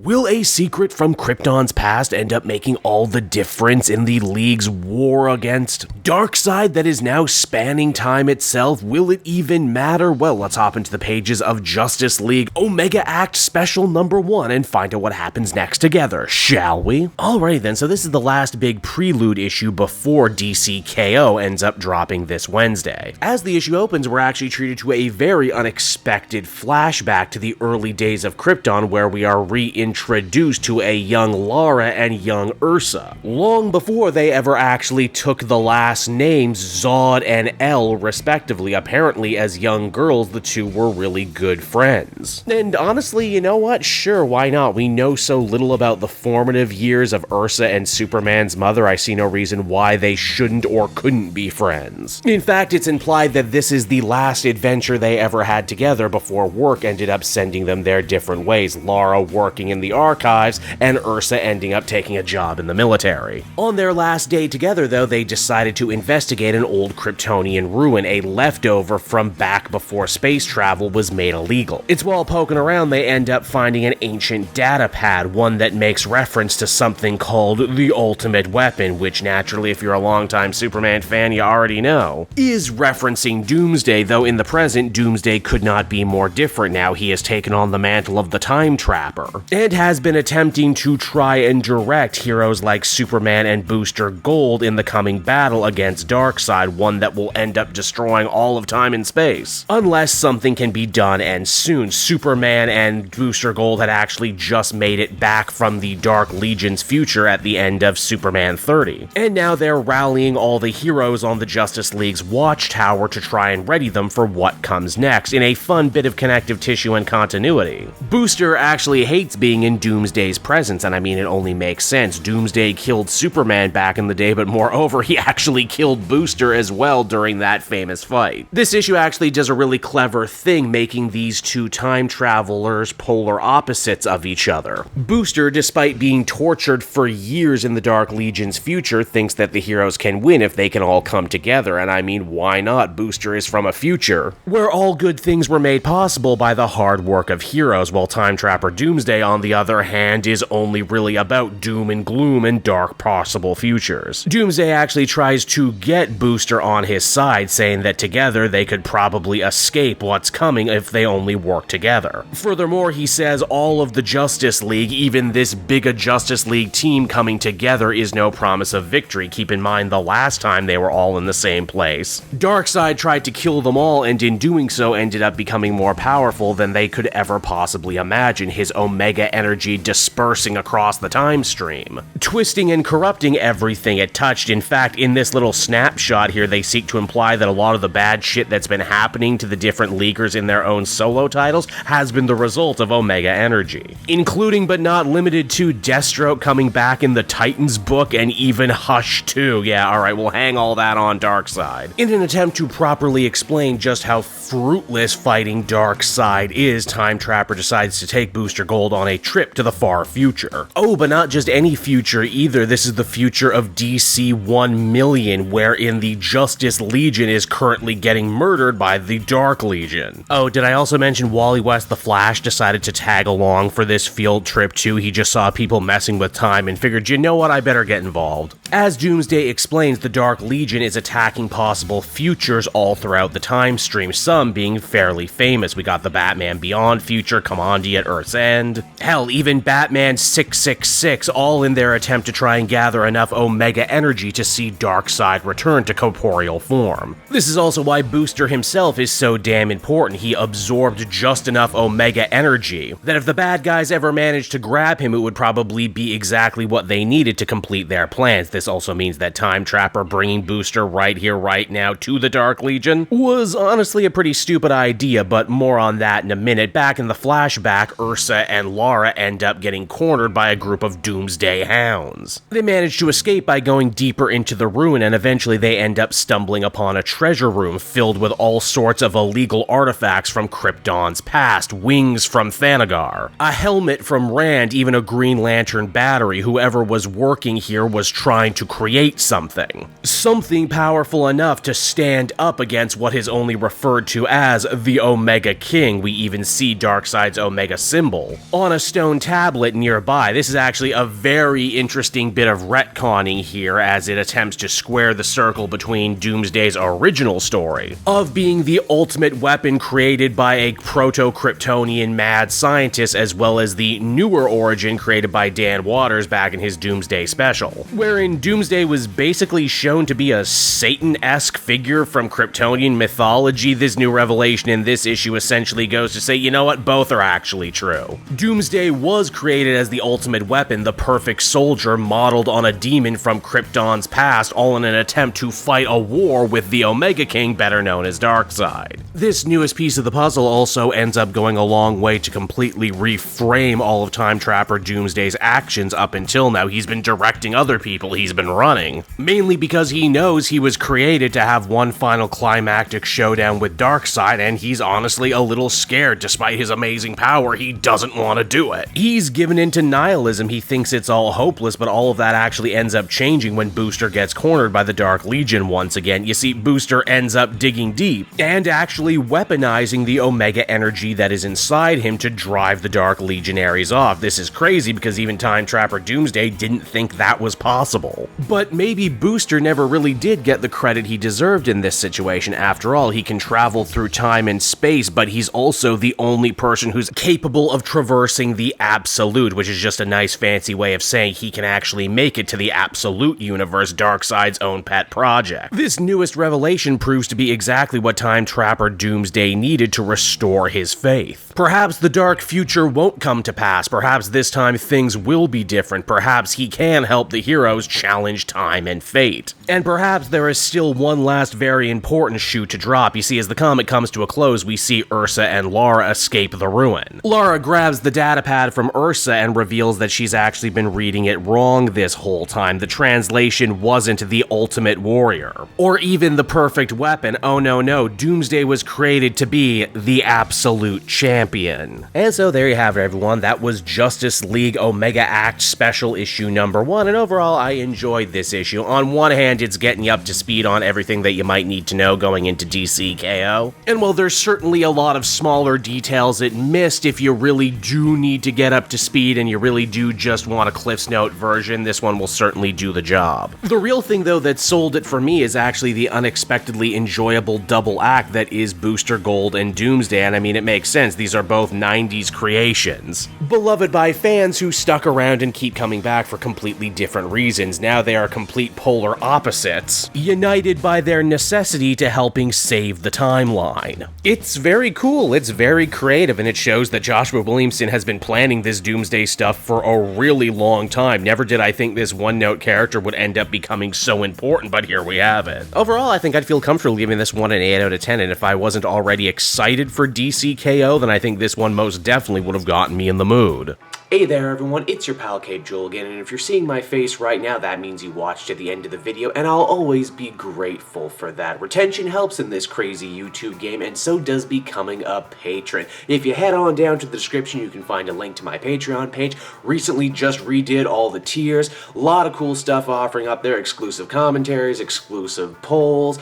Will a secret from Krypton's past end up making all the difference in the League's war against Darkseid that is now spanning time itself? Will it even matter? Well, let's hop into the pages of Justice League Omega Act Special number 1 and find out what happens next together, shall we? Alright then, so this is the last big prelude issue before DC KO ends up dropping this Wednesday. As the issue opens, we're actually treated to a very unexpected flashback to the early days of Krypton, where we are reintroduced to a young Lara and young Ursa, long before they ever actually took the last names Zod and El respectively. Apparently, as young girls, the two were really good friends. And honestly, you know what? Sure, why not? We know so little about the formative years of Ursa and Superman's mother, I see no reason why they shouldn't or couldn't be friends. In fact, it's implied that this is the last adventure they ever had together before work ended up sending them their different ways, Lara working in the archives and Ursa ending up taking a job in the military. On their last day together, though, they decided to investigate an old Kryptonian ruin, a leftover from back before space travel was made illegal. It's while poking around they end up finding an ancient data pad, one that makes reference to something called the Ultimate Weapon, which naturally, if you're a longtime Superman fan, you already know, is referencing Doomsday, though in the present, Doomsday could not be more different now. He has taken on the mantle of the Time Trapper, and has been attempting to try and direct heroes like Superman and Booster Gold in the coming battle against Darkseid, one that will end up destroying all of time and space. Unless something can be done, and soon. Superman and Booster Gold had actually just made it back from the Dark Legion's future at the end of Superman 30. And now they're rallying all the heroes on the Justice League's watchtower to try and ready them for what comes next, in a fun bit of connective tissue and continuity. Booster actually hates being in Doomsday's presence, and I mean, it only makes sense. Doomsday killed Superman back in the day, but moreover, he actually killed Booster as well during that famous fight. This issue actually does a really clever thing, making these two time travelers polar opposites of each other. Booster, despite being tortured for years in the Dark Legion's future, thinks that the heroes can win if they can all come together, and I mean, why not? Booster is from a future where all good things were made possible by the hard work of heroes, while Time Trapper Doomsday, on the other hand, is only really about doom and gloom and dark possible futures. Doomsday actually tries to get Booster on his side, saying that together they could probably escape what's coming if they only work together. Furthermore, he says all of the Justice League, even this big a Justice League team coming together, is no promise of victory. Keep in mind the last time they were all in the same place, Darkseid tried to kill them all, and in doing so ended up becoming more powerful than they could ever possibly imagine, his Omega energy dispersing across the time stream, twisting and corrupting everything it touched. In fact, in this little snapshot here, they seek to imply that a lot of the bad shit that's been happening to the different Leaguers in their own solo titles has been the result of Omega energy, including but not limited to Deathstroke coming back in the Titans book, and even Hush too. Yeah, alright, we'll hang all that on Darkseid. In an attempt to properly explain just how fruitless fighting Darkseid is, Time Trapper decides to take Booster Gold on a trip to the far future. Oh, but not just any future either. This is the future of DC 1 million, wherein the Justice Legion is currently getting murdered by the Dark Legion. Oh, did I also mention Wally West the Flash decided to tag along for this field trip too? He just saw people messing with time and figured, you know what, I better get involved. As Doomsday explains, the Dark Legion is attacking possible futures all throughout the time stream, some being fairly famous. We got the Batman Beyond future, Kamandi at Earth's End, hell, even Batman 666, all in their attempt to try and gather enough Omega energy to see Darkseid return to corporeal form. This is also why Booster himself is so damn important. He absorbed just enough Omega energy that if the bad guys ever managed to grab him, it would probably be exactly what they needed to complete their plans. This also means that Time Trapper bringing Booster right here, right now to the Dark Legion was honestly a pretty stupid idea, but more on that in a minute. Back in the flashback, Ursa and Lara end up getting cornered by a group of Doomsday hounds. They manage to escape by going deeper into the ruin, and eventually they end up stumbling upon a treasure room filled with all sorts of illegal artifacts from Krypton's past, wings from Thanagar, a helmet from Rand, even a Green Lantern battery. Whoever was working here was trying to create something powerful enough to stand up against what is only referred to as the Omega King. We even see Darkseid's Omega symbol on a stone tablet nearby. This is actually a very interesting bit of retconning here as it attempts to square the circle between Doomsday's original story of being the ultimate weapon created by a proto-Kryptonian mad scientist, as well as the newer origin created by Dan Waters back in his Doomsday special, wherein Doomsday was basically shown to be a Satan-esque figure from Kryptonian mythology. This new revelation in this issue essentially goes to say, you know what, both are actually true. Doomsday was created as the ultimate weapon, the perfect soldier modeled on a demon from Krypton's past, all in an attempt to fight a war with the Omega King, better known as Darkseid. This newest piece of the puzzle also ends up going a long way to completely reframe all of Time Trapper Doomsday's actions up until now. He's been directing other people, he's been running, mainly because he knows he was created to have one final climactic showdown with Darkseid, and he's honestly a little scared. Despite his amazing power, he doesn't want to do it. He's given into nihilism, he thinks it's all hopeless, but all of that actually ends up changing when Booster gets cornered by the Dark Legion once again. You see, Booster ends up digging deep and actually weaponizing the Omega energy that is inside him to drive the Dark Legionaries off. This is crazy because even Time Trapper Doomsday didn't think that was possible. But maybe Booster never really did get the credit he deserved in this situation. After all, he can travel through time and space, but he's also the only person who's capable of traversing the absolute, which is just a nice fancy way of saying he can actually make it to the absolute universe, Darkseid's own pet project. This newest revelation proves to be exactly what Time Trapper Doomsday needed to restore his faith. Perhaps the dark future won't come to pass, perhaps this time things will be different, perhaps he can help the heroes challenge time and fate. And perhaps there is still one last very important shoe to drop. You see, as the comic comes to a close, we see Ursa and Lara escape the ruin. Lara grabs the datapad from Ursa and reveals that she's actually been reading it wrong this whole time. The translation wasn't the ultimate warrior, or even the perfect weapon. Oh no, Doomsday was created to be the absolute champion. And so there you have it, everyone. That was Justice League Omega Act Special Issue number 1, and overall I enjoyed this issue. On one hand, it's getting you up to speed on everything that you might need to know going into DC KO, and while there's certainly a lot of smaller details it missed, if you really do need to get up to speed and you really do just want a Cliff's Note version, this one will certainly do the job. The real thing though that sold it for me is actually the unexpectedly enjoyable double act that is Booster Gold and Doomsday, and I mean, it makes sense, these are both 90s creations, beloved by fans who stuck around and keep coming back for completely different reasons. Now they are complete polar opposites, united by their necessity to helping save the timeline. It's very cool, it's very creative, and it shows that Joshua Williamson has been planning this Doomsday stuff for a really long time. Never did I think this one-note character would end up becoming so important, but here we have it. Overall, I think I'd feel comfortable giving this one an 8 out of 10, and if I wasn't already excited for DC KO, then I think this one most definitely would have gotten me in the mood. Hey there everyone, it's your pal Cape Joel again, and if you're seeing my face right now, that means you watched to the end of the video, and I'll always be grateful for that. Retention helps in this crazy YouTube game, and so does becoming a patron. If you head on down to the description, you can find a link to my Patreon page. Recently just redid all the tiers, a lot of cool stuff offering up there, exclusive commentaries, exclusive polls,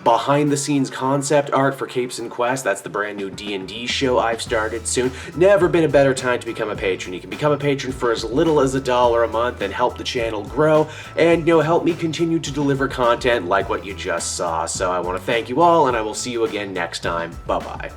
behind the scenes concept art for Capes and Quest, that's the brand new D&D show I've started soon. Never been a better time to become a patron. You can become a patron for as little as $1 a month and help the channel grow and, help me continue to deliver content like what you just saw. So I want to thank you all, and I will see you again next time. Bye-bye.